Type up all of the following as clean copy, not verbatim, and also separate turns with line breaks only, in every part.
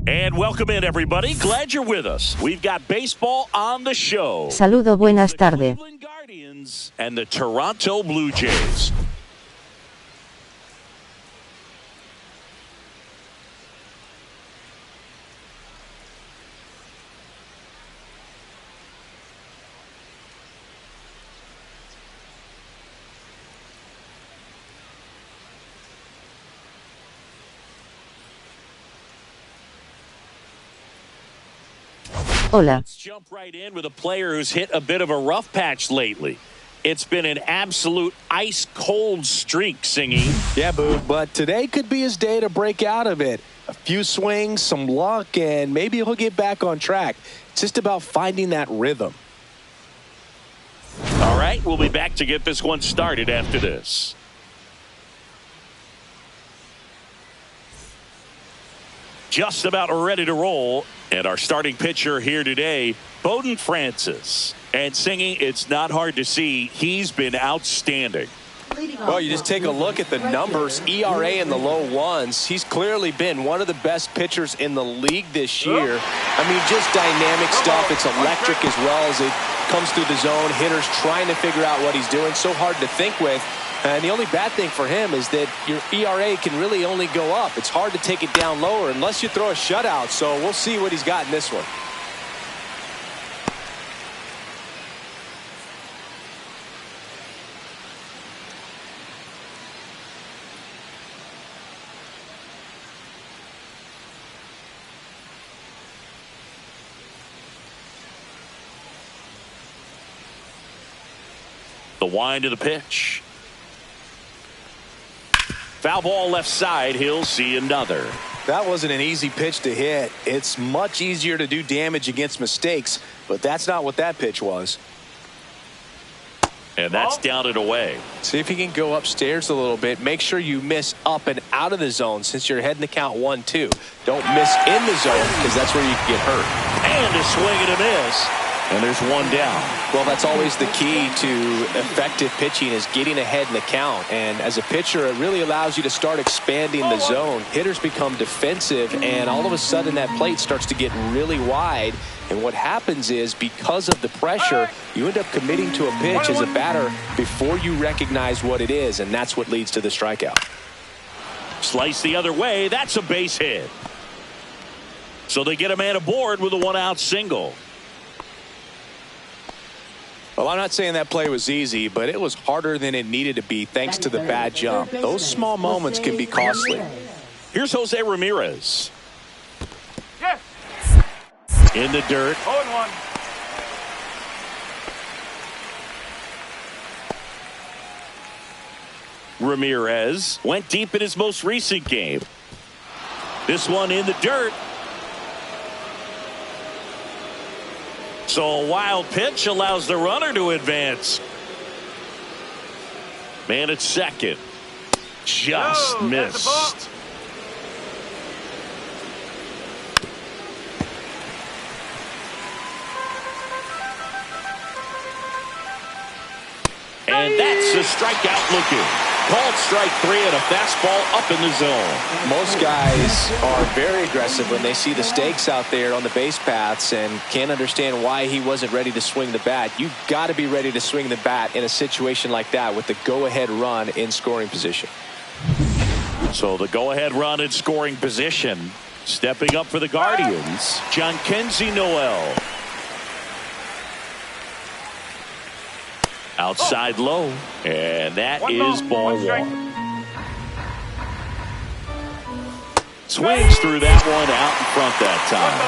And welcome in, everybody. Glad you're with us. We've got baseball on the show.
Saludo, buenas tardes.
The Cleveland Guardians and the Toronto Blue Jays.
Hola.
Let's jump right in with a player who's hit a bit of a rough patch lately. It's been an absolute ice-cold streak, Singy.
Yeah, Boo, but today could be his day to break out of it. A few swings, some luck, and maybe he'll get back on track. It's just about finding that rhythm.
All right, we'll be back to get this one started after this. Just about ready to roll. And our starting pitcher here today, Bowden Francis. And Singing, it's not hard to see, he's been outstanding.
Well, you just take a look at the numbers, ERA in the low ones. He's clearly been one of the best pitchers in the league this year. I mean, just dynamic stuff. It's electric as well as it comes through the zone. Hitters trying to figure out what he's doing. So hard to think with. And the only bad thing for him is that your ERA can really only go up. It's hard to take it down lower unless you throw a shutout. So we'll see what he's got in this one.
The wind of the pitch. Foul ball left side. He'll see another.
That wasn't an easy pitch to hit. It's much easier to do damage against mistakes, but that's not what that pitch was.
And that's down and away.
See if you can go upstairs a little bit. Make sure you miss up and out of the zone since you're heading to count 1-2. Don't miss in the zone because that's where you can get hurt.
And a swing and a miss. And there's one down.
Well, that's always the key to effective pitching is getting ahead in the count. And as a pitcher, it really allows you to start expanding the zone. Hitters become defensive, and all of a sudden that plate starts to get really wide. And what happens is because of the pressure, you end up committing to a pitch as a batter before you recognize what it is, and that's what leads to the strikeout.
Slice the other way. That's a base hit. So they get a man aboard with a one-out single.
Well, I'm not saying that play was easy, but it was harder than it needed to be thanks to the bad jump. Those small moments can be costly.
Here's Jose Ramirez.
Yes.
In the dirt.
0-1.
Ramirez went deep in his most recent game. This one in the dirt. So a wild pitch allows the runner to advance. Man at second. Just missed. And that's a strikeout looking. Called strike three and a fastball up in the zone.
Most guys are very aggressive when they see the stakes out there on the base paths and can't understand why he wasn't ready to swing the bat. You've got to be ready to swing the bat in a situation like that with the go-ahead run in scoring position.
So the go-ahead run in scoring position. Stepping up for the Guardians, Jhonkensy Noel. Outside low, and that is ball one. Swings through that one out in front that time.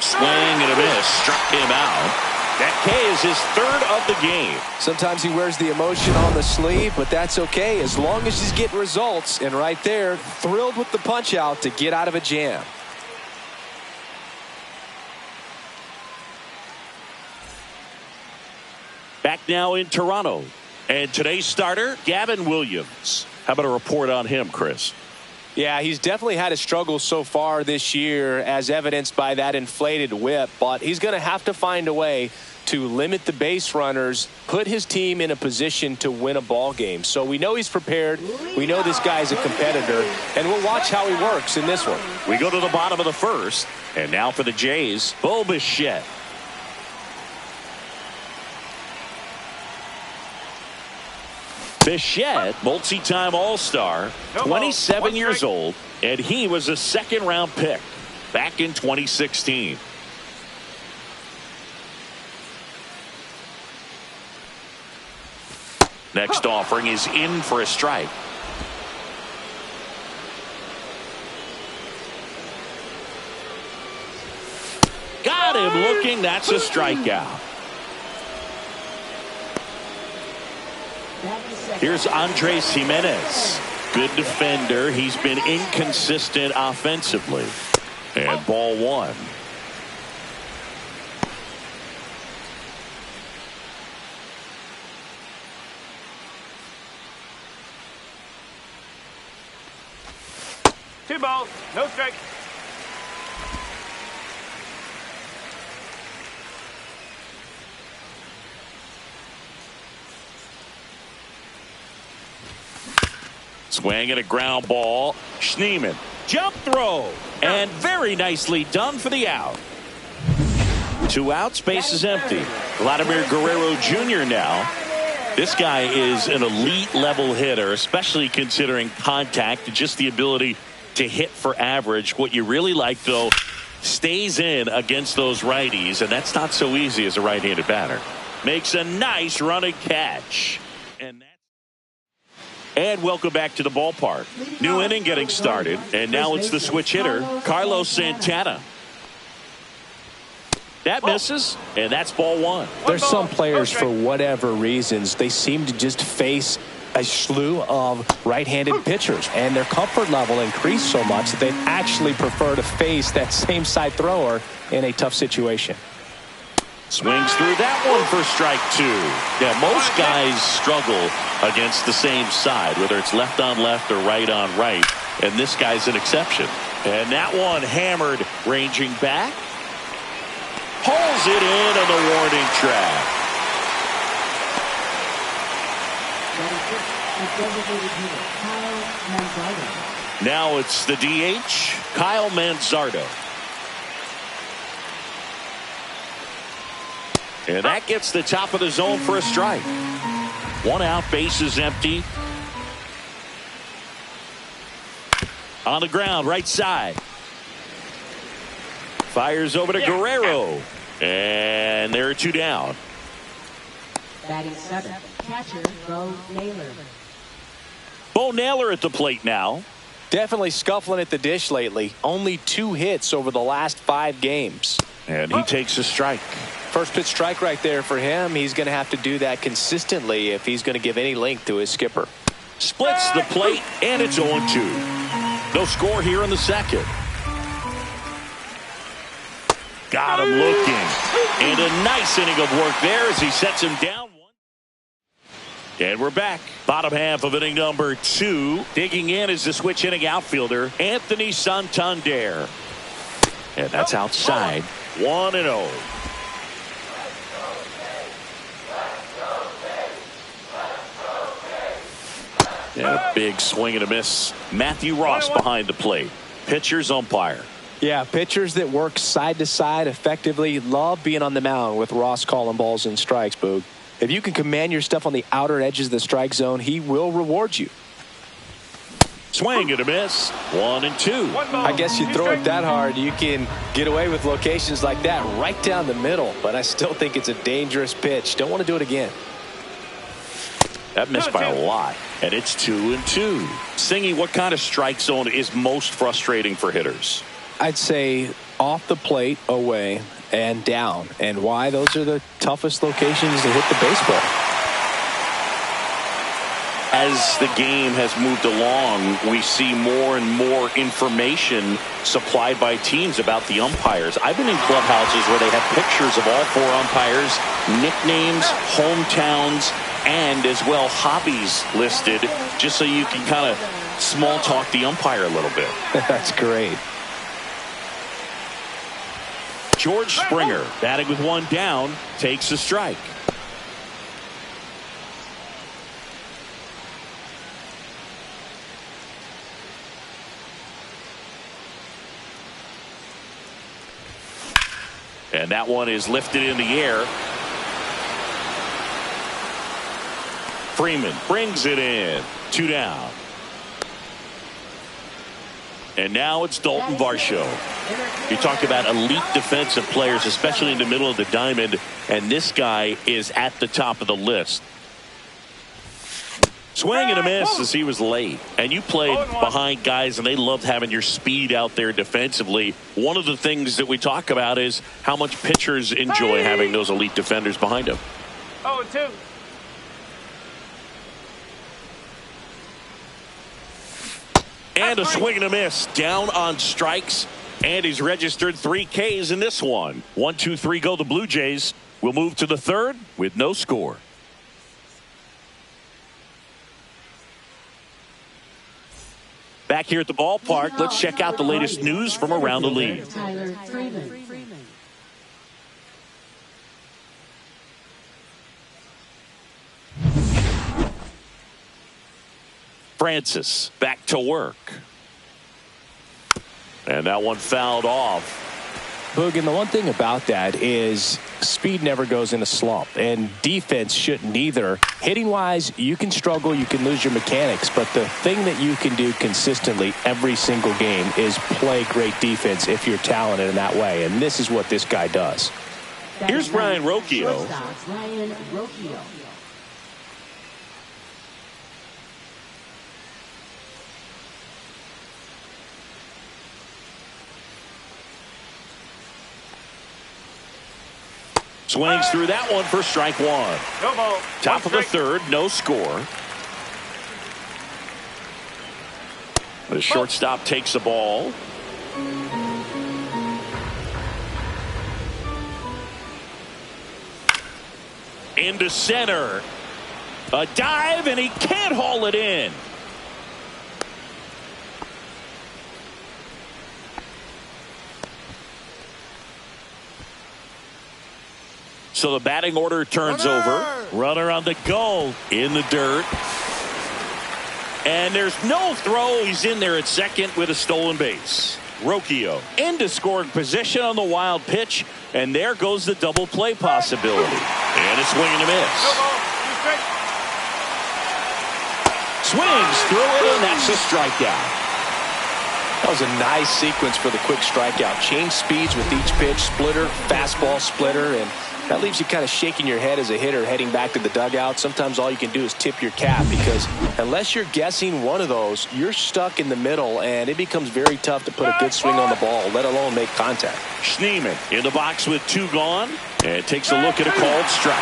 Swing and a miss, struck him out. That K is his third of the game.
Sometimes he wears the emotion on the sleeve, but that's okay as long as he's getting results. And right there, thrilled with the punch out to get out of a jam.
Back now in Toronto. And today's starter, Gavin Williams. How about a report on him, Chris?
Yeah, he's definitely had a struggle so far this year as evidenced by that inflated whip, but he's going to have to find a way to limit the base runners, put his team in a position to win a ball game. So we know he's prepared. We know this guy's a competitor, and we'll watch how he works in this one.
We go to the bottom of the first, and now for the Jays, Bichette. Bichette, multi-time All-Star, 27 years old, and he was a second-round pick back in 2016. Next offering is in for a strike. Got him looking. That's a strikeout. Here's Andres Jimenez. Good defender. He's been inconsistent offensively. And ball one.
Two balls, no strike.
Swing and a ground ball. Schneemann. Jump throw. And very nicely done for the out. 2 outs, base is empty. Vladimir Guerrero Jr. now. This guy is an elite level hitter, especially considering contact and just the ability to hit for average. What you really like, though, stays in against those righties, and that's not so easy as a right-handed batter. Makes a nice running catch. And welcome back to the ballpark. New inning getting started, and now it's the switch hitter, Carlos Santana. That misses, and that's ball one.
There's some players, for whatever reasons, they seem to just face a slew of right-handed pitchers, and their comfort level increased so much that they actually prefer to face that same side thrower in a tough situation.
Swings through that one for strike 2. Yeah, most guys struggle against the same side, whether it's left on left or right on right, and this guy's an exception. And that one hammered, ranging back. Pulls it in on the warning track. Now it's the DH, Kyle Manzardo. And that gets the top of the zone for a strike. 1 out, base is empty. On the ground, right side. Fires over to Guerrero. And there are 2 down.
Batting 7th, catcher Bo Naylor.
Bo Naylor at the plate now.
Definitely scuffling at the dish lately. Only 2 hits over the last 5 games.
And he takes a strike.
First pitch strike right there for him. He's going to have to do that consistently if he's going to give any length to his skipper.
Splits the plate, and it's 0-2. No score here in the second. Got him looking. And a nice inning of work there as he sets him down 1. And we're back. Bottom half of inning number 2. Digging in is the switch hitting outfielder, Anthony Santander. And that's outside. 1-0. And a big swing and a miss. Matthew Ross behind the plate. Pitcher's umpire.
Yeah, pitchers that work side to side effectively love being on the mound with Ross calling balls and strikes, Boog. If you can command your stuff on the outer edges of the strike zone, he will reward you.
Swing and a miss. 1-2.
I guess you throw it that hard, you can get away with locations like that right down the middle. But I still think it's a dangerous pitch. Don't want to do it again.
That missed by a lot. And it's 2-2. Singy, what kind of strike zone is most frustrating for hitters?
I'd say off the plate, away, and down. And why? Those are the toughest locations to hit the baseball.
As the game has moved along, we see more and more information supplied by teams about the umpires. I've been in clubhouses where they have pictures of all 4 umpires, nicknames, hometowns, and as well hobbies listed, just so you can kind of small talk the umpire a little bit.
That's great.
George Springer, batting with one down, takes a strike. And that one is lifted in the air. Freeman brings it in. 2 down. And now it's Dalton Varsho. You talk about elite defensive players, especially in the middle of the diamond, and this guy is at the top of the list. Swing and a miss as he was late. And you played behind guys, and they loved having your speed out there defensively. One of the things that we talk about is how much pitchers enjoy having those elite defenders behind them.
0-2.
And a swing and a miss. Down on strikes. And he's registered 3 Ks in this one. 1, 2, 3 go the Blue Jays. We'll move to the third with no score. Back here at the ballpark, let's check out the latest news from around the league.
Tyler Freeman.
Francis back to work. And that one fouled off.
Boog, and the one thing about that is speed never goes in a slump, and defense shouldn't either. Hitting-wise, you can struggle, you can lose your mechanics, but the thing that you can do consistently every single game is play great defense if you're talented in that way, and this is what this guy does.
Here's Ryan Rocchio.
Ryan Rocchio.
Swings through that one for strike 1.
No ball.
Top of the
strike.
third, no score. The shortstop takes the ball. Into center. A dive, and he can't haul it in. So the batting order turns over. Runner on the goal in the dirt. And there's no throw. He's in there at second with a stolen base. Rocchio into scoring position on the wild pitch. And there goes the double play possibility. And a swing and a miss.
No ball. 2 strike.
Swings through it, and that's a strikeout.
That was a nice sequence for the quick strikeout. Change speeds with each pitch, splitter, fastball, splitter, and that leaves you kind of shaking your head as a hitter heading back to the dugout. Sometimes all you can do is tip your cap, because unless you're guessing one of those, you're stuck in the middle, and it becomes very tough to put a good swing on the ball, let alone make contact.
Schneemann in the box with 2 gone, and takes a look at a called strike.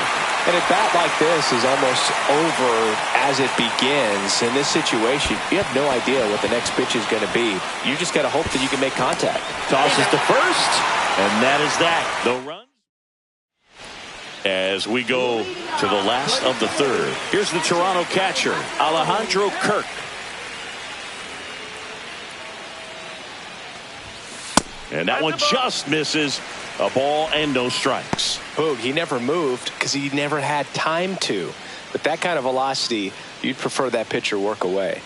And a bat like this is almost over as it begins. In this situation, you have no idea what the next pitch is going to be. You just got to hope that you can make contact.
Tosses to first, and that is that. No runs. As we go to the last of the third, here's the Toronto catcher, Alejandro Kirk. And that one just misses. A ball and no strikes.
Boog, he never moved because he never had time to. But that kind of velocity, you'd prefer that pitcher work away.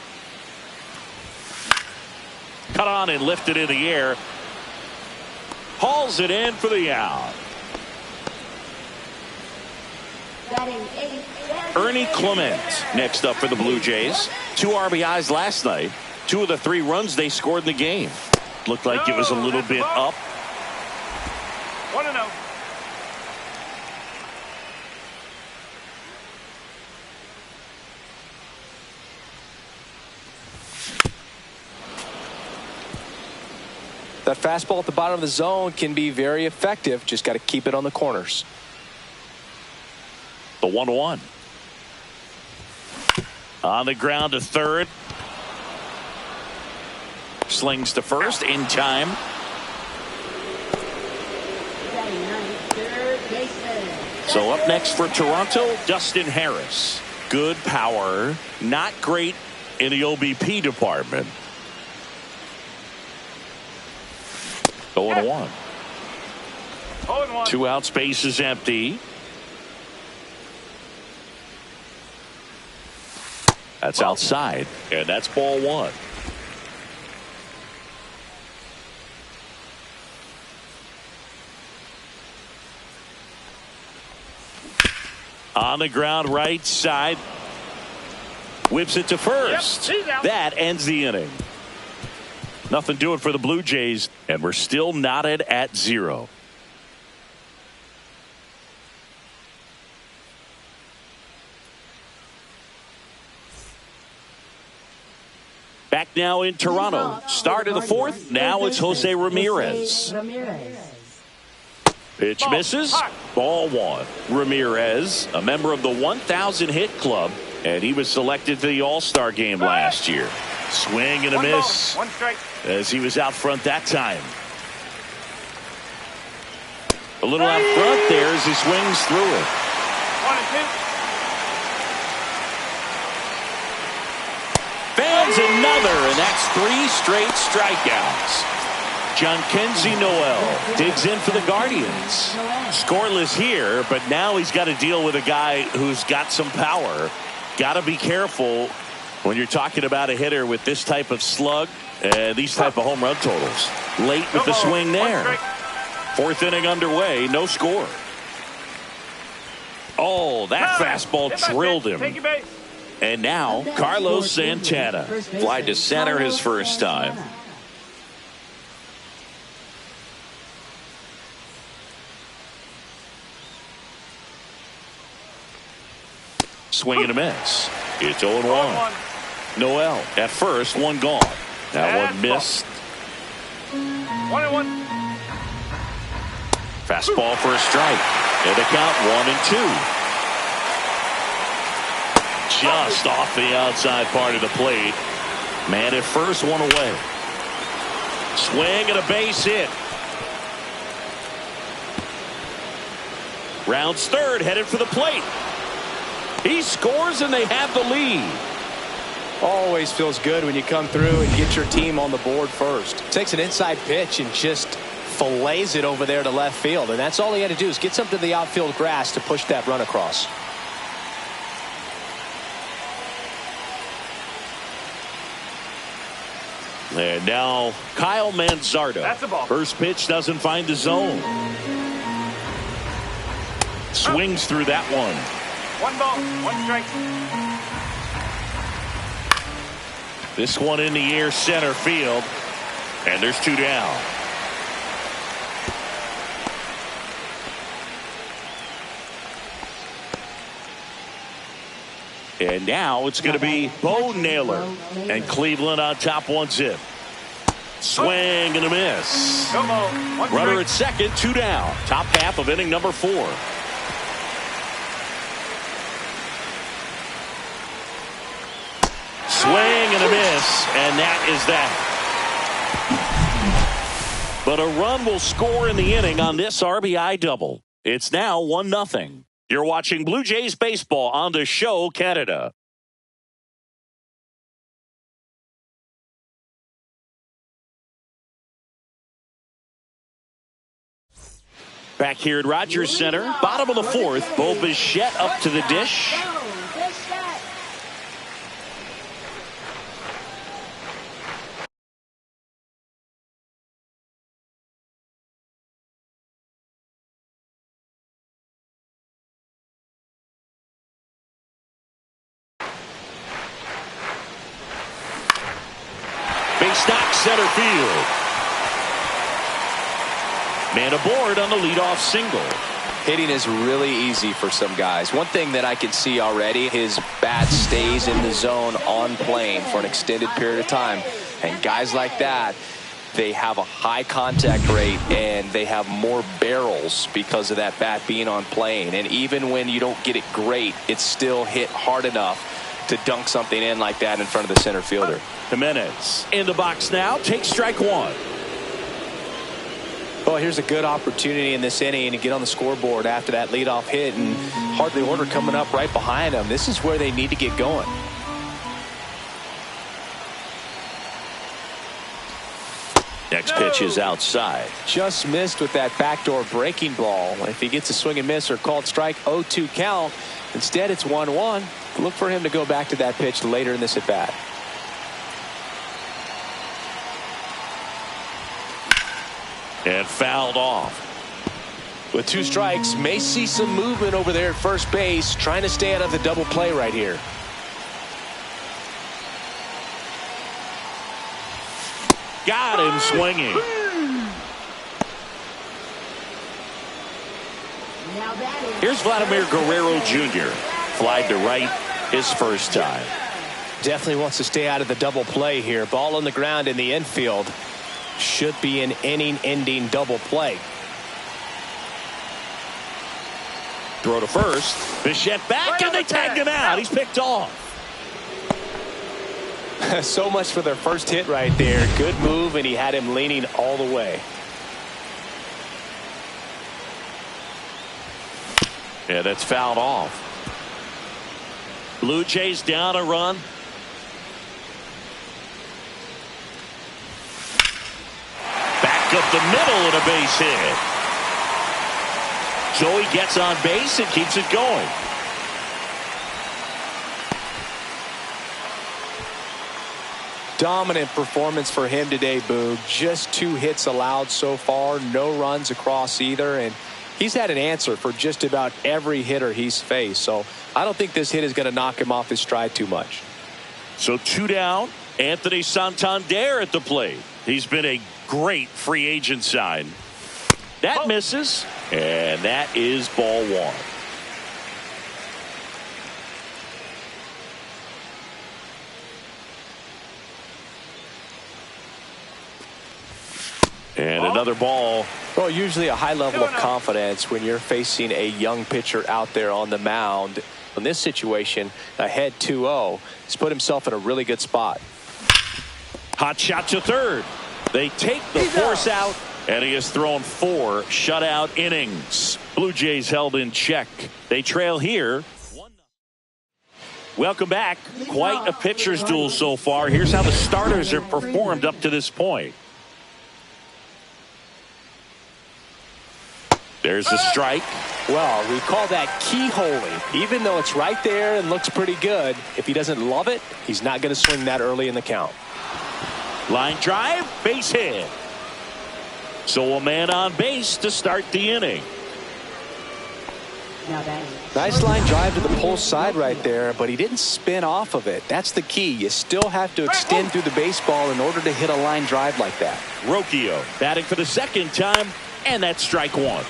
Cut on and lifted in the air. Hauls it in for the out. Ernie Clement next up for the Blue Jays. 2 RBIs last night. 2 of the 3 runs they scored in the game. Looked like it was a little bit up.
1-0.
That fastball at the bottom of the zone can be very effective. Just got to keep it on the corners.
The 1-1. On the ground to third. Slings to first in time. So up next for Toronto, Dustin Harris. Good power, not great in the OBP department. 0-1.
0-1.
2 outs, base is empty. That's outside, and that's ball 1. On the ground, right side. Whips it to first.
Yep, he's out.
That ends the inning. Nothing doing for the Blue Jays, and we're still knotted at 0. Back now in Toronto. Start of the 4th. Now it's Jose Ramirez. Pitch misses. Ball 1. Ramirez, a member of the 1,000 hit club, and he was selected to the All-Star game last year. Swing and a miss
1 strike.
as he was out front that time. A little out front there as he swings through it.
1-2.
Fans another, and that's 3 straight strikeouts. Jhonkensy Noel digs in for the Guardians. Scoreless here, but now he's got to deal with a guy who's got some power. Got to be careful when you're talking about a hitter with this type of slug and these type of home run totals. Late with the swing there. 4th inning underway, no score. Oh, that fastball drilled him.
Take your base.
And now Carlos Santana flied to center his first time. Swing and a miss. It's 0-1.
0-1.
Noel at first, 1 gone. That one missed.
1-1.
Fastball for a strike. And the count 1-2. Just off the outside part of the plate. Man at first, 1 away. Swing and a base hit. Rounds third, headed for the plate. He scores and they have the lead.
Always feels good when you come through and get your team on the board first. Takes an inside pitch and just fillets it over there to left field. And that's all he had to do is get something to the outfield grass to push that run across.
And now Kyle Manzardo.
That's the ball.
First pitch doesn't find the zone. Swings through that one.
1 ball, 1 strike.
This one in the air, center field. And there's 2 down. And now it's going to be Bo Naylor. And Cleveland on top 1-0. Swing and a miss.
No ball, 1
Runner
strike.
at second, 2 down. Top half of inning number 4. Swing and a miss, and that is that. But a run will score in the inning on this RBI double. It's now 1-0. You're watching Blue Jays baseball on the Show Canada. Back here at Rogers Center, bottom of the 4th, Bo Bichette up to the dish. Base knock center field. Man aboard on the leadoff single.
Hitting is really easy for some guys. One thing that I can see already, his bat stays in the zone on plane for an extended period of time. And guys like that, they have a high contact rate and they have more barrels because of that bat being on plane. And even when you don't get it great, it's still hit hard enough to dunk something in like that in front of the center fielder.
Jimenez in the box now, takes strike 1.
Well, here's a good opportunity in this inning to get on the scoreboard after that leadoff hit, and hardly order coming up right behind them. This is where they need to get going.
Next pitch is outside.
Just missed with that backdoor breaking ball. If he gets a swing and miss or called strike, 0-2 count. Instead, it's 1-1. Look for him to go back to that pitch later in this at bat.
And fouled off.
With 2 strikes, may see some movement over there at first base, trying to stay out of the double play right here.
Got him swinging.
Now batting.
Here's Vladimir Guerrero Jr. Flied to right his first time.
Definitely wants to stay out of the double play here. Ball on the ground in the infield. Should be an inning-ending double play.
Throw to first. Bichette back, and they tagged him out. He's picked off.
So much for their first hit right there. Good move, and he had him leaning all the way.
Yeah, that's fouled off. Blue Jays down a run. Back up the middle and a base hit. Joey gets on base and keeps it going.
Dominant performance for him today, Boog. Just 2 hits allowed so far. No runs across either. And he's had an answer for just about every hitter he's faced. So I don't think this hit is going to knock him off his stride too much.
So 2 down. Anthony Santander at the plate. He's been a great free agent sign. That misses. And that is ball 1. And another ball.
Well, usually a high level of confidence when you're facing a young pitcher out there on the mound. In this situation, ahead 2-0, he's put himself in a really good spot.
Hot shot to third. They take the force out, and he has thrown 4 shutout innings. Blue Jays held in check. They trail here. Welcome back. Quite a pitcher's duel so far. Here's how the starters have performed up to this point. There's a strike.
Well, we call that keyholing. Even though it's right there and looks pretty good, if he doesn't love it, he's not going to swing that early in the count.
Line drive, base hit. So a man on base to start the inning.
Now batting.
Nice line drive to the pull side right there, but he didn't spin off of it. That's the key. You still have to extend through the baseball in order to hit a line drive like that.
Rocchio batting for the second time, and that's strike 1.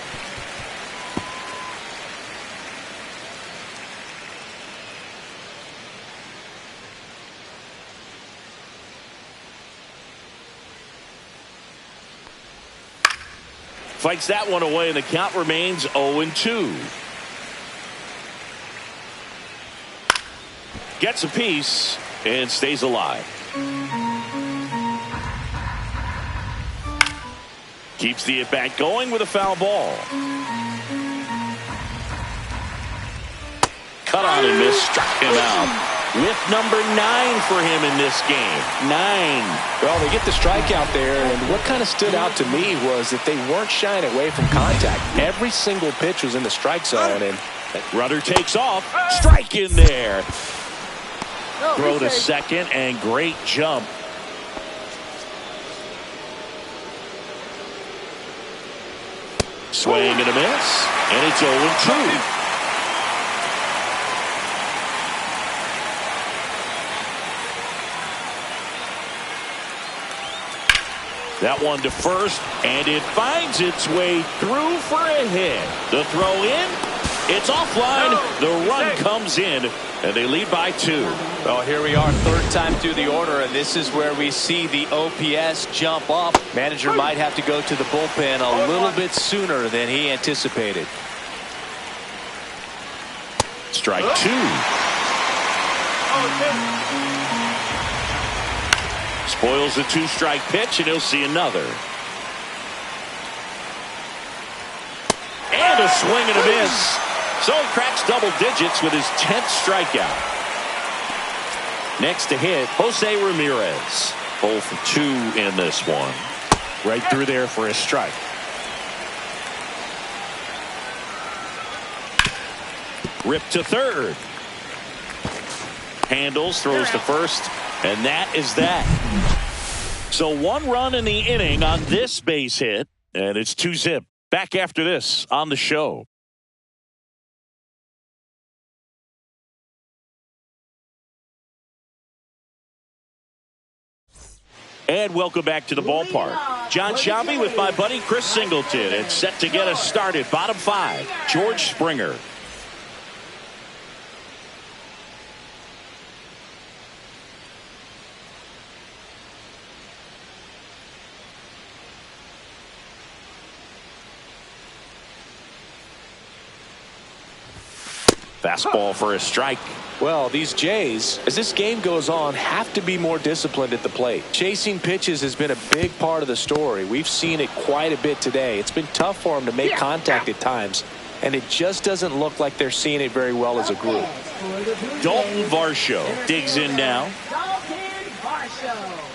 Fights that one away, and the count remains 0-2. Gets a piece and stays alive. Keeps the at-bat going with a foul ball. Cut on and miss, struck him out. Whip number 9 for him in this game. 9.
Well, they get the strikeout there, and what kind of stood out to me was that they weren't shying away from contact. Every single pitch was in the strike zone, and
runner takes off. Strike in there. Throw to second, and great jump. Swing and a miss, and it's 0-2. That one to first, and it finds its way through for a hit. The throw in, it's offline. The run comes in, and they lead by 2.
well, here we are, 3rd time through the order, and this is where we see the OPS jump up. Manager might have to go to the bullpen a little bit sooner than he anticipated.
Strike 2. Spoils a 2-strike pitch, and he'll see another. And a swing and a miss. So he cracks double digits with his 10th strikeout. Next to hit, Jose Ramirez. 0 for 2 in this one. Right through there for a strike. Rip to third. Handles, throws to first, and that is that. So 1 run in the inning on this base hit, and it's 2-zip. Back after this on the show. And welcome back to the ballpark. John Sciambi with my buddy Chris Singleton. It's set to get us started. Bottom 5, George Springer. Fastball for a strike.
Well, these Jays, as this game goes on, have to be more disciplined at the plate. Chasing pitches has been a big part of the story. We've seen it quite a bit today. It's been tough for them to make contact at times, and it just doesn't look like they're seeing it very well as a group.
Dalton Varsho digs in now.
Dalton Varsho.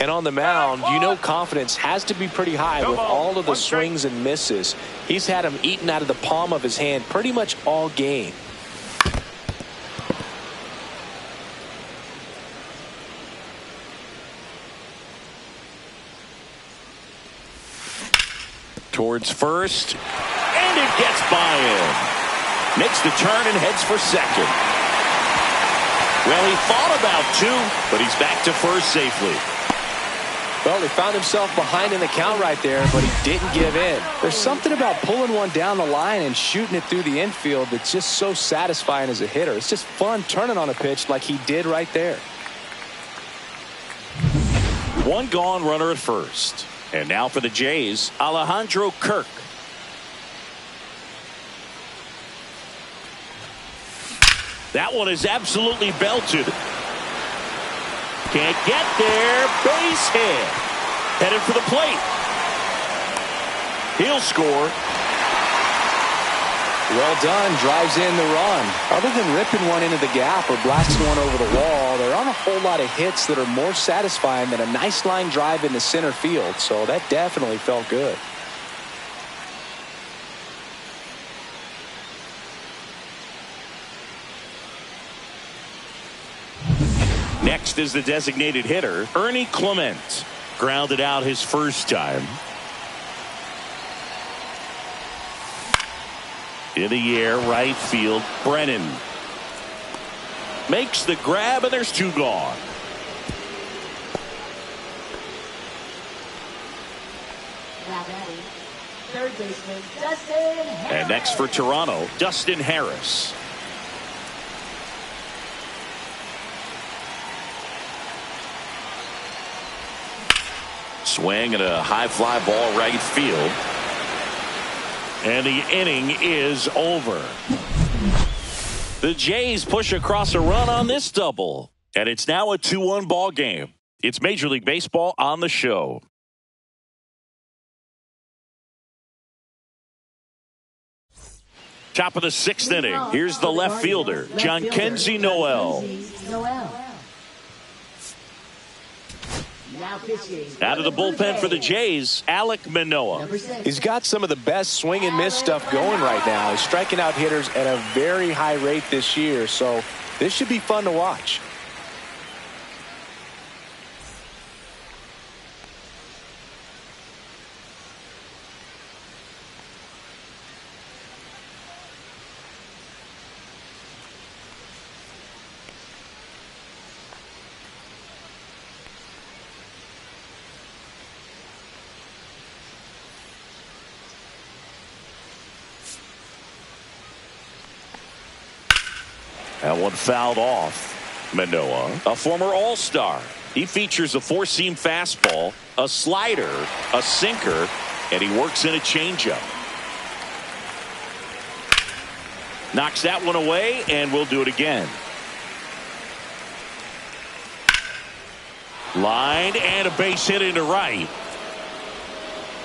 And on the mound, you know confidence has to be pretty high with all of the swings and misses. He's had them eaten out of the palm of his hand pretty much all game.
Towards first, and it gets by him. Makes the turn and heads for second. Well, he thought about 2, but he's back to first safely.
Well, he found himself behind in the count right there, but he didn't give in. There's something about pulling one down the line and shooting it through the infield that's just so satisfying as a hitter. It's just fun turning on a pitch like he did right there.
1 gone, runner at first. And now for the Jays, Alejandro Kirk. That one is absolutely belted. Can't get there. Base hit. Headed for the plate. He'll score.
Well done. Drives in the run. Other than ripping one into the gap or blasting one over the wall, there aren't a whole lot of hits that are more satisfying than a nice line drive into center field. So that definitely felt good.
Next is the designated hitter, Ernie Clement. Grounded out his first time. In the air, right field, Brennan. Makes the grab, and there's 2 gone.
Now batting, third baseman Dustin Harris.
And next for Toronto, Dustin Harris. Swing and a high fly ball right field. And the inning is over. The Jays push across a run on this double. And it's now a 2-1 ball game. It's Major League Baseball on the show. Top of the 6th inning. Here's the left fielder, Jhonkensy Noel. Out of the bullpen for the Jays, Alek Manoah.
He's got some of the best swing and miss stuff going right now. He's striking out hitters at a very high rate this year, so this should be fun to watch.
That one fouled off. Manoah, a former All-Star. He features a 4-seam fastball, a slider, a sinker, and he works in a changeup. Knocks that one away, and we'll do it again. Line and a base hit into right.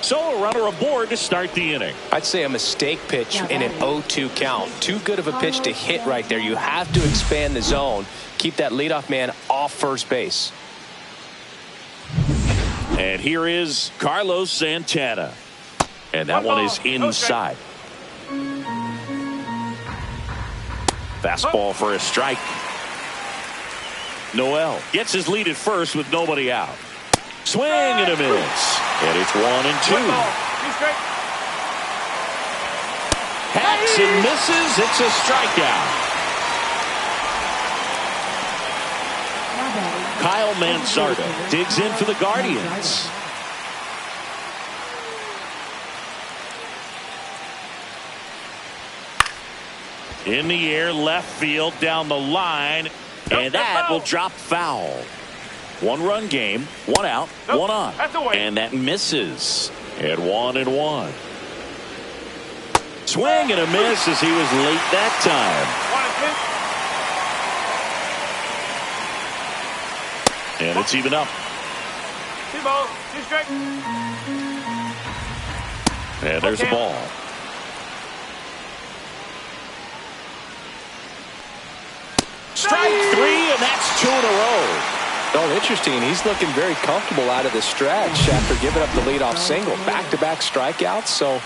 So a runner aboard to start the inning.
I'd say a mistake pitch in an 0-2 count. Too good of a pitch to hit right there. You have to expand the zone. Keep that leadoff man off first base.
And here is Carlos Santana. And that one is inside. Fastball for a strike. Noel gets his lead at first with nobody out. Swing and a miss. And it's 1-2. Hacks and misses. It's a strikeout. Kyle Mansardo digs in for the Guardians. In the air, left field, down the line, and that will drop foul. 1-run game, 1 out, 1 on, and that misses at 1-1. Swing and a miss as he was late that time. And it's even up.
VIVO, 2 strikes.
And there's the ball. Strike 3, and that's 2 in a row.
Oh, interesting. He's looking very comfortable out of the stretch after giving up the leadoff single. Back-to-back strikeouts, so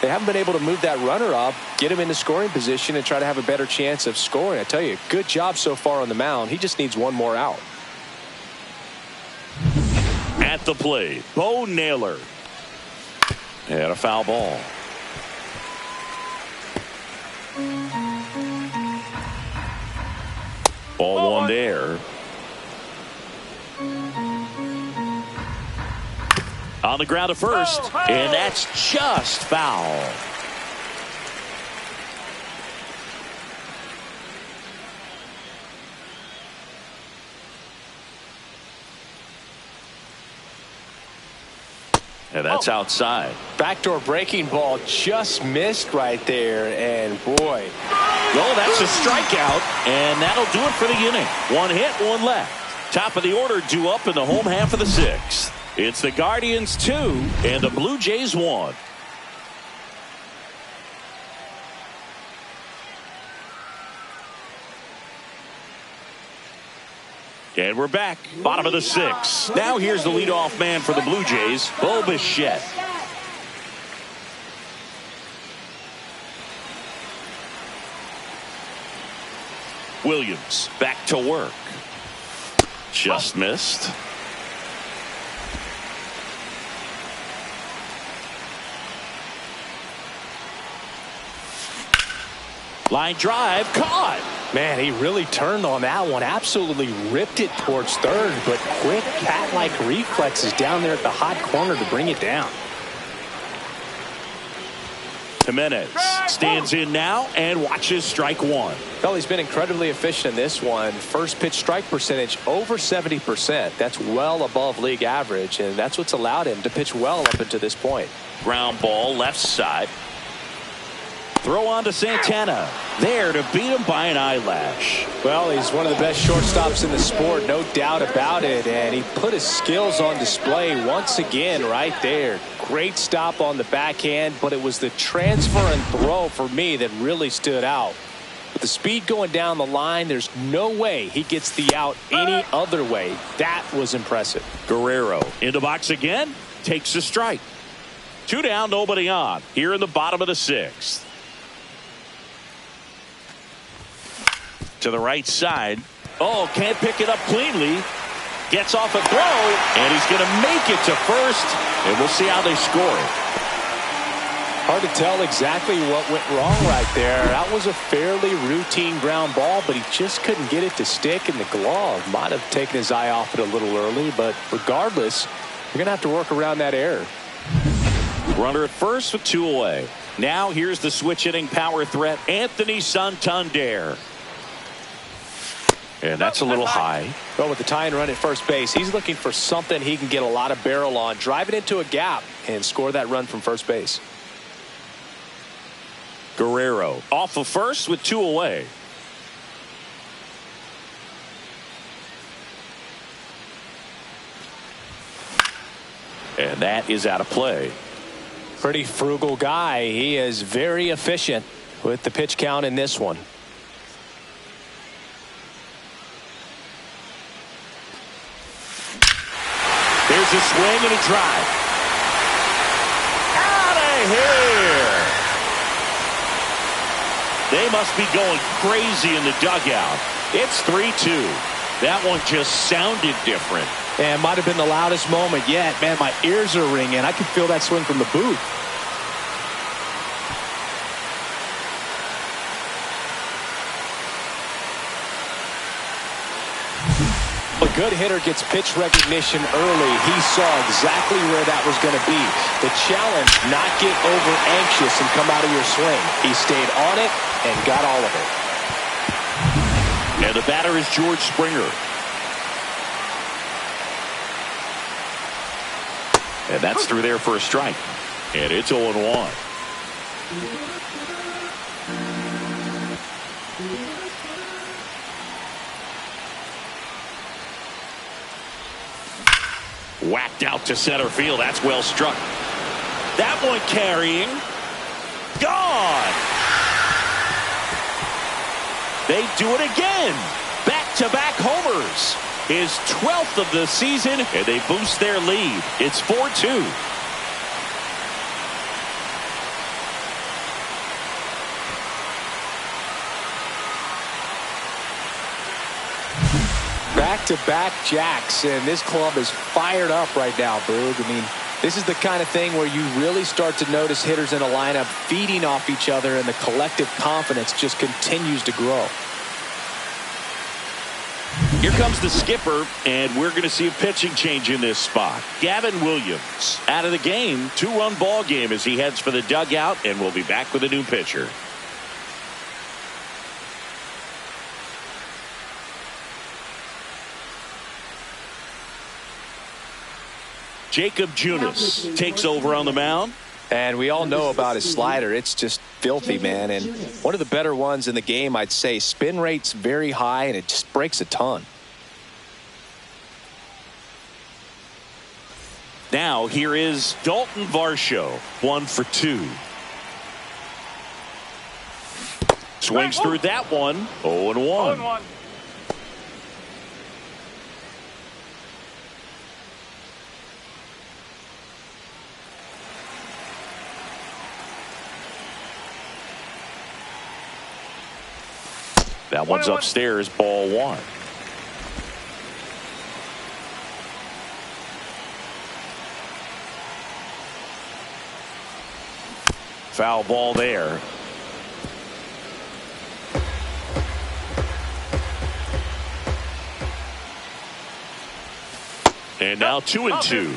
they haven't been able to move that runner up, get him into scoring position, and try to have a better chance of scoring. I tell you, good job so far on the mound. He just needs 1 more out.
At the plate, Bo Naylor. And a foul ball. Ball 1 there. On the ground to first, and that's just foul. And that's outside.
Backdoor breaking ball just missed right there, and boy.
Well, that's a strikeout, and that'll do it for the inning. 1 hit, 1 left. Top of the order due up in the home half of the 6th. It's the Guardians 2 and the Blue Jays 1. And we're back, bottom of the 6th. Now here's the leadoff man for the Blue Jays, Bo Bichette. Williams back to work. Just missed. Line drive caught.
Man, he really turned on that one. Absolutely ripped it towards third, but quick cat-like reflexes down there at the hot corner to bring it down.
Jimenez stands in now and watches strike 1.
Well, he's been incredibly efficient in this one. First pitch strike percentage over 70%. That's well above league average, and that's what's allowed him to pitch well up until this point.
Ground ball left side. Throw on to Santana. There to beat him by an eyelash.
Well, he's one of the best shortstops in the sport, no doubt about it. And he put his skills on display once again right there. Great stop on the backhand, but it was the transfer and throw for me that really stood out. With the speed going down the line, there's no way he gets the out any other way. That was impressive.
Guerrero in the box again. Takes a strike. 2 down, nobody on. Here in the bottom of the 6th. To the right side. Oh, can't pick it up cleanly. Gets off a throw, and he's going to make it to first, and we'll see how they score it.
Hard to tell exactly what went wrong right there. That was a fairly routine ground ball, but he just couldn't get it to stick in the glove. Might have taken his eye off it a little early, but regardless, you're going to have to work around that error.
Runner at first with 2 away. Now here's the switch hitting power threat, Anthony Santander. And that's a little high.
Well, with the tying run at first base, he's looking for something he can get a lot of barrel on, drive it into a gap, and score that run from first base.
Guerrero off of first with 2 away. And that is out of play.
Pretty frugal guy. He is very efficient with the pitch count in this one.
There's Here's a swing and a drive. Out of here. They must be going crazy in the dugout. It's 3-2. That one just sounded different.
And might have been the loudest moment yet. Man, my ears are ringing. I can feel that swing from the booth. A good hitter gets pitch recognition early. He saw exactly where that was going to be. The challenge, not get over anxious and come out of your swing. He stayed on it and got all of it.
And the batter is George Springer. And that's through there for a strike. And it's 0-1. Whacked out to center field. That's well struck. That one carrying. Gone. They do it again. Back-to-back homers. His 12th of the season, and they boost their lead. It's 4-2.
Back-to-back jacks, and this club is fired up right now, Boog. I mean, this is the kind of thing where you really start to notice hitters in a lineup feeding off each other, and the collective confidence just continues to grow.
Here comes the skipper, and we're going to see a pitching change in this spot. Gavin Williams out of the game. 2-run ball game as he heads for the dugout, and we'll be back with a new pitcher. Jacob Junis takes over on the mound.
And we all know about his slider. It's just filthy, man. And one of the better ones in the game, I'd say. Spin rate's very high, and it just breaks a ton.
Now here is Dalton Varsho, 1 for 2. Swings through that one. 0-1.
0-1.
That one's upstairs, ball 1. Foul ball there. And now 2-2.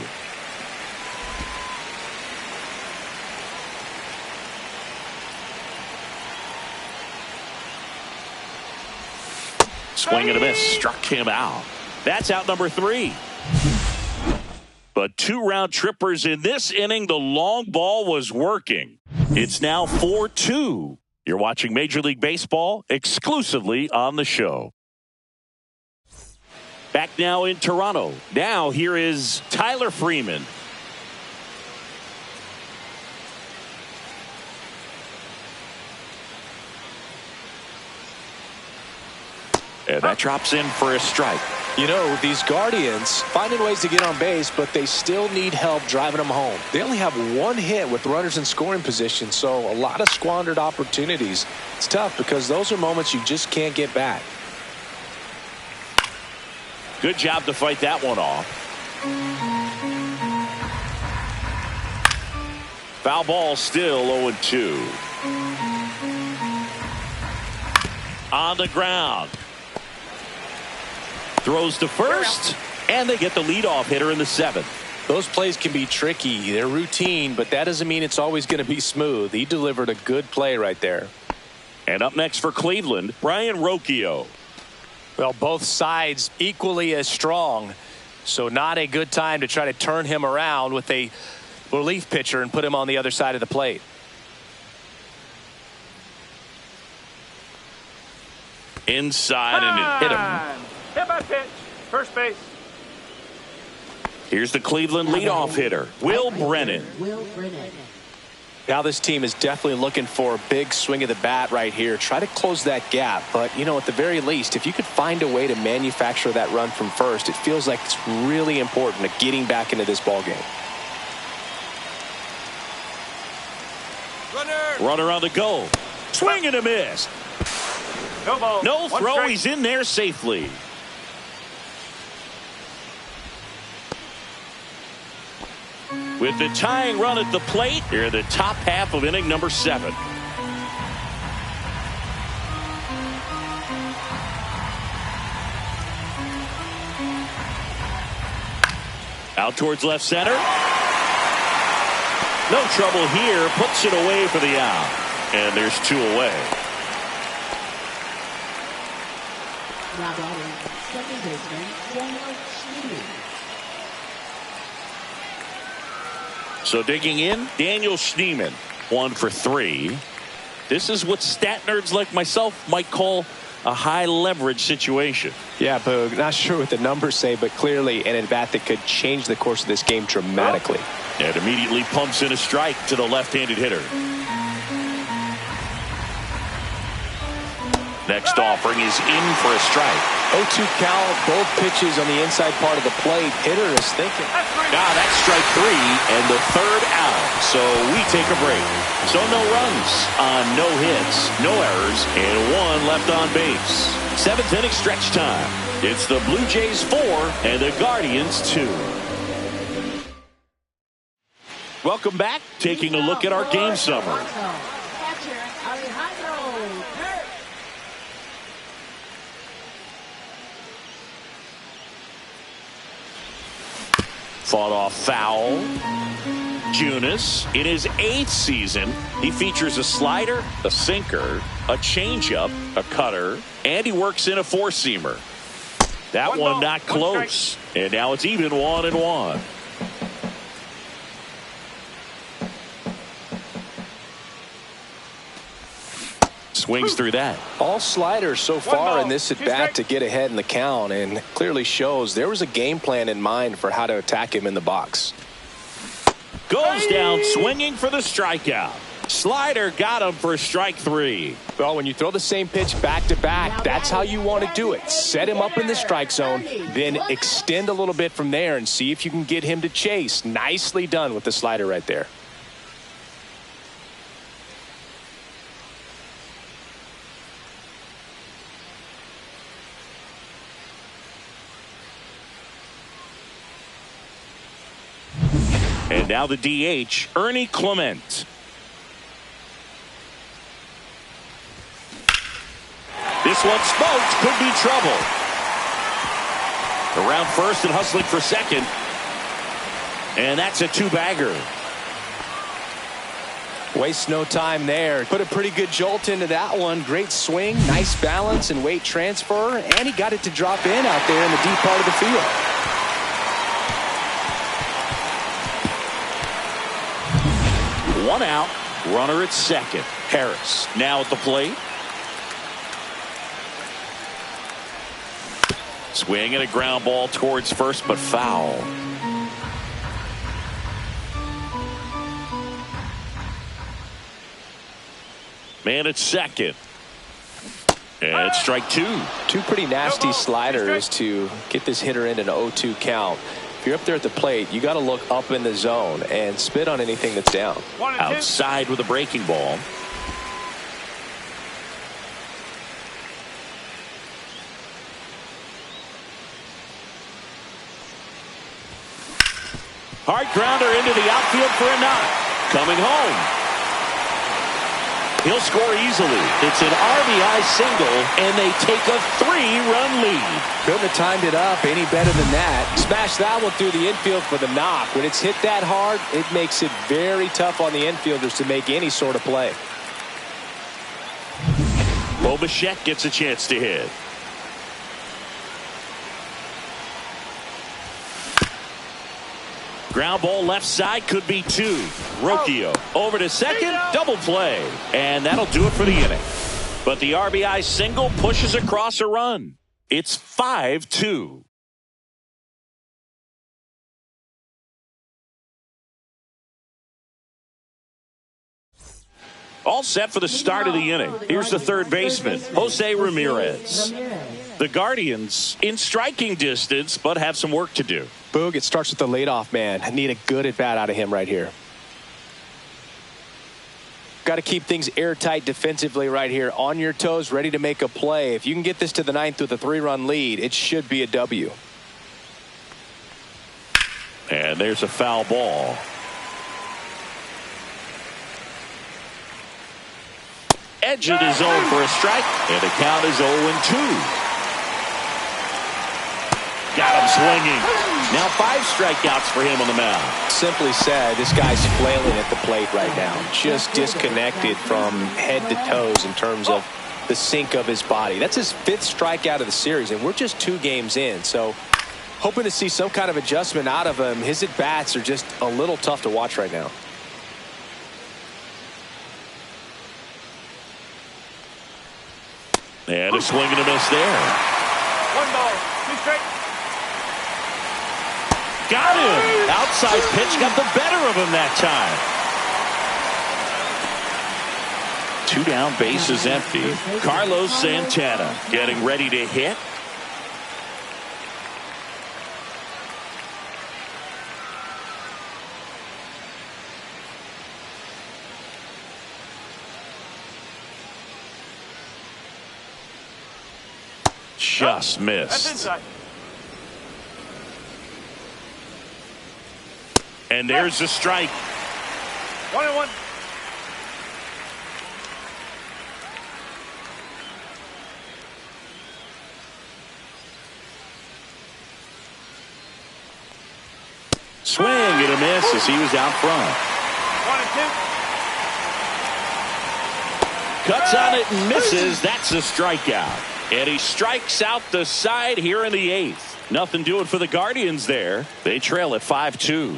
Swing and a miss. Struck him out. That's out number 3. But 2 round trippers in this inning. The long ball was working. It's now 4-2. You're watching Major League Baseball exclusively on the show. Back now in Toronto. Now here is Tyler Freeman. And that drops in for a strike.
You know, these Guardians finding ways to get on base, but they still need help driving them home. They only have 1 hit with runners in scoring position, so a lot of squandered opportunities. It's tough because those are moments you just can't get back.
Good job to fight that one off. Foul ball still 0-2. On the ground. Throws to first, and they get the leadoff hitter in the 7th.
Those plays can be tricky. They're routine, but that doesn't mean it's always going to be smooth. He delivered a good play right there.
And up next for Cleveland, Brian Rocchio.
Well, both sides equally as strong, so not a good time to try to turn him around with a relief pitcher and put him on the other side of the plate.
Inside, and it hit him.
Hit by pitch. First base.
Here's the Cleveland leadoff hitter, Will Brennan.
Will Brennan.
Now this team is definitely looking for a big swing of the bat right here. Try to close that gap. But, you know, at the very least, if you could find a way to manufacture that run from first, it feels like it's really important to getting back into this ball game.
Runner on the go. Swing and a miss.
No ball.
No
One
throw.
strike.
He's in there safely. With the tying run at the plate, here in the top half of inning number 7. Out towards left center. No trouble here. Puts it away for the out. And there's 2 away.
Now batting, second baseman, Daniel Schneemann.
So digging in, Daniel Schneemann, 1 for 3. This is what stat nerds like myself might call a high leverage situation.
Yeah, Boog, not sure what the numbers say, but clearly an at-bat that could change the course of this game dramatically.
And immediately pumps in a strike to the left-handed hitter. Next offering is in for a strike.
0-2 count, both pitches on the inside part of the plate. Hitter is thinking.
That's strike 3 and the 3rd out. So we take a break. So no runs on no hits, no errors, and 1 left on base. 7th inning stretch time. It's the Blue Jays 4 and the Guardians 2. Welcome back. Taking a look at our game summary. Fought off foul. Junis, in his 8th season, he features a slider, a sinker, a changeup, a cutter, and he works in a 4-seamer. That one not close. And now it's even 1-1. Swings through that.
All sliders so far in this at-bat to get ahead in the count, and clearly shows there was a game plan in mind for how to attack him in the box.
Goes down swinging for the strikeout. Slider got him for strike 3.
Well, when you throw the same pitch back-to-back, that's how you want to do it. Set him up in the strike zone, then extend a little bit from there and see if you can get him to chase. Nicely done with the slider right there.
And now the DH, Ernie Clement. This one smoked, could be trouble. Around first and hustling for second. And that's a 2-bagger.
Waste no time there. Put a pretty good jolt into that one. Great swing, nice balance and weight transfer. And he got it to drop in out there in the deep part of the field.
One out, runner at second. Harris now at the plate. Swing and a ground ball towards first, but foul. Man at second. And strike 2.
2 pretty nasty sliders to get this hitter in an 0-2 count. If you're up there at the plate, you got to look up in the zone and spit on anything that's down.
Outside with a breaking ball. Hard grounder into the outfield for a knock. Coming home. He'll score easily. It's an RBI single, and they take a 3-run lead.
Couldn't have timed it up any better than that. Smash that one through the infield for the knock. When it's hit that hard, it makes it very tough on the infielders to make any sort of play.
Bichette gets a chance to hit. Ground ball left side, could be 2. Rocchio over to second, double play. And that'll do it for the inning. But the RBI single pushes across a run. It's 5-2. All set for the start of the inning. Here's the third baseman, Jose Ramirez. The Guardians in striking distance, but have some work to do.
Boog, it starts with the leadoff man. I need a good at-bat out of him right here. Got to keep things airtight defensively right here. On your toes, ready to make a play. If you can get this to the ninth with a 3-run lead, it should be a W.
And there's a foul ball. Edge of his zone for a strike, and the count is 0-2. Got him swinging. Now 5 strikeouts for him on the mound.
Simply said, this guy's flailing at the plate right now. Just disconnected from head to toes in terms of the sink of his body. That's his 5th strikeout of the series, and we're just 2 games in. So hoping to see some kind of adjustment out of him. His at-bats are just a little tough to watch right now.
And a swing and a miss there.
1 ball, 2 strikes.
Got him. Outside pitch got the better of him that time. 2 down, bases empty. Carlos Santana getting ready to hit. Just
That's
missed.
inside.
And there's a strike.
1-1.
Swing and a miss as he was out front.
1-2.
Cuts on it and misses. That's a strikeout. And he strikes out the side here in the 8th. Nothing doing for the Guardians there. They trail at 5-2.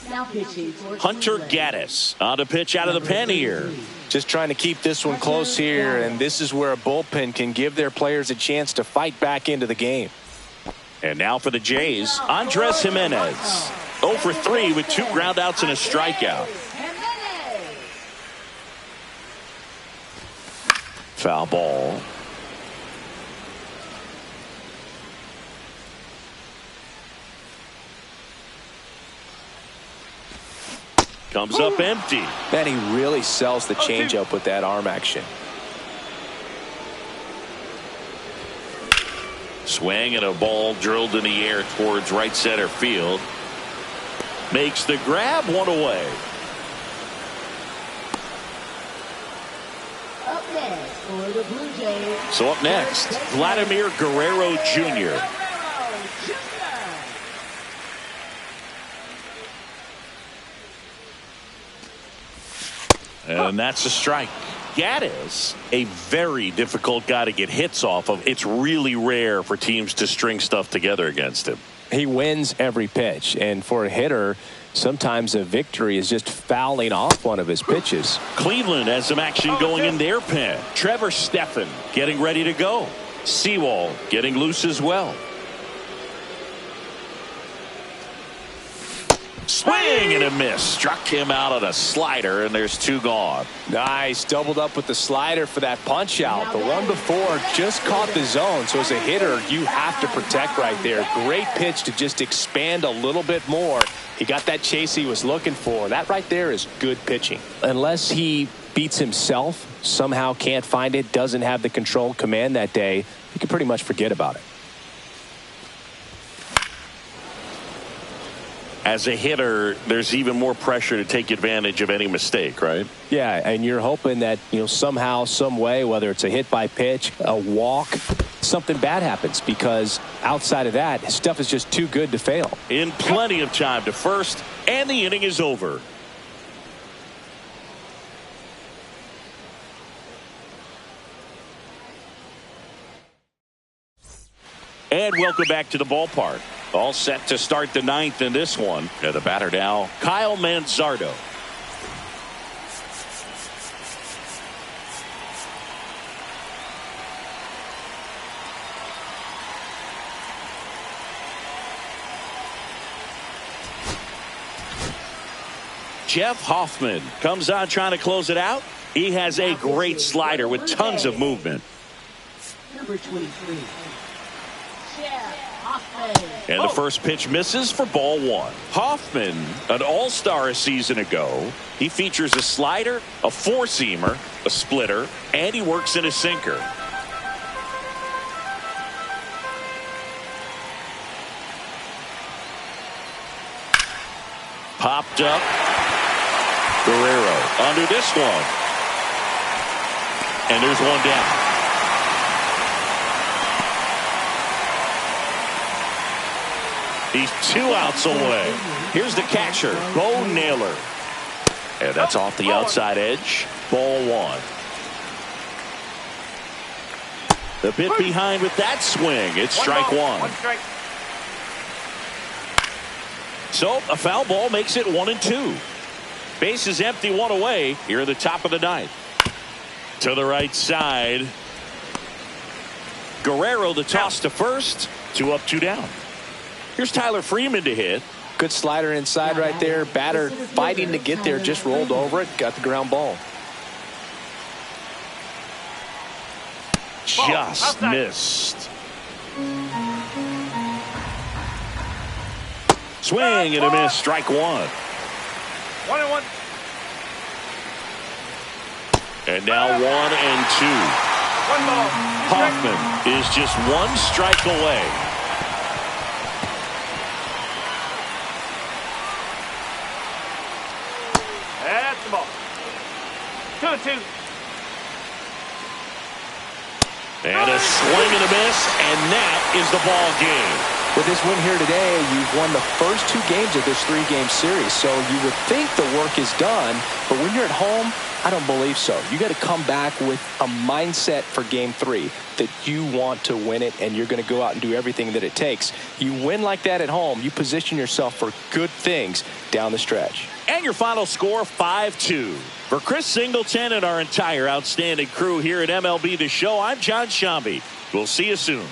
Now pitching for
Hunter
Cleveland.
Gaddis on a pitch out of the pen here.
Just trying to keep this one close here, and this is where a bullpen can give their players a chance to fight back into the game.
And now for the Jays, Andres Jimenez. 0 for 3 with 2 groundouts and a strikeout. Foul ball. Comes up empty.
Man, he really sells the changeup with that arm action.
Swing and a ball drilled in the air towards right center field. Makes the grab, 1 away.
Up next for the Blue Jays.
So up next, Vladimir Guerrero Jr. And that's a strike. Gaddis, a very difficult guy to get hits off of. It's really rare for teams to string stuff together against him.
He wins every pitch, and for a hitter, sometimes a victory is just fouling off one of his pitches.
Cleveland has some action going in their pen. Trevor Stephan getting ready to go. Sewell getting loose as well. Swing and a miss. Struck him out on a slider, and there's 2 gone.
Nice. Doubled up with the slider for that punch out. The one before just caught the zone. So as a hitter, you have to protect right there. Great pitch to just expand a little bit more. He got that chase he was looking for. That right there is good pitching. Unless he beats himself, somehow can't find it, doesn't have the control command that day, you can pretty much forget about it.
As a hitter, there's even more pressure to take advantage of any mistake, right?
Yeah, and you're hoping that, somehow, some way, whether it's a hit by pitch, a walk, something bad happens, because outside of that, his stuff is just too good to fail.
In plenty of time to first, and the inning is over. And welcome back to the ballpark. All set to start the 9th in this one. And the batter now, Kyle Manzardo. Jeff Hoffman comes on trying to close it out. He has a great slider with tons of movement.
Number 23. Jeff Hoffman.
And the first pitch misses for ball one. Hoffman, an all-star a season ago. He features a slider, a four-seamer, a splitter, and he works in a sinker. Popped up. Guerrero under this one. And there's one down. He's 2 outs away. Here's the catcher, Bo Naylor. And that's off the outside edge. Ball one. The bit behind with that swing. It's strike one.
One strike.
So a foul ball makes it 1-2. Base is empty, one away here at the top of the ninth. To the right side. Guerrero the toss to first. 2 up, 2 down. Here's Tyler Freeman to hit.
Good slider inside right there. Batter fighting to get there, just rolled over it, got the ground ball.
Just missed. Swing and a miss, strike one.
1-1.
And now 1-2.
One ball.
Hoffman is just 1 strike away.
That's the ball. 2-2.
And a swing and a miss, and that is the ball game.
With this win here today, you've won the first 2 games of this 3-game series. So you would think the work is done, but when you're at home, I don't believe so. You got to come back with a mindset for game 3 that you want to win it, and you're going to go out and do everything that it takes. You win like that at home, you position yourself for good things down the stretch.
And your final score, 5-2. For Chris Singleton and our entire outstanding crew here at MLB The Show, I'm John Shambi. We'll see you soon.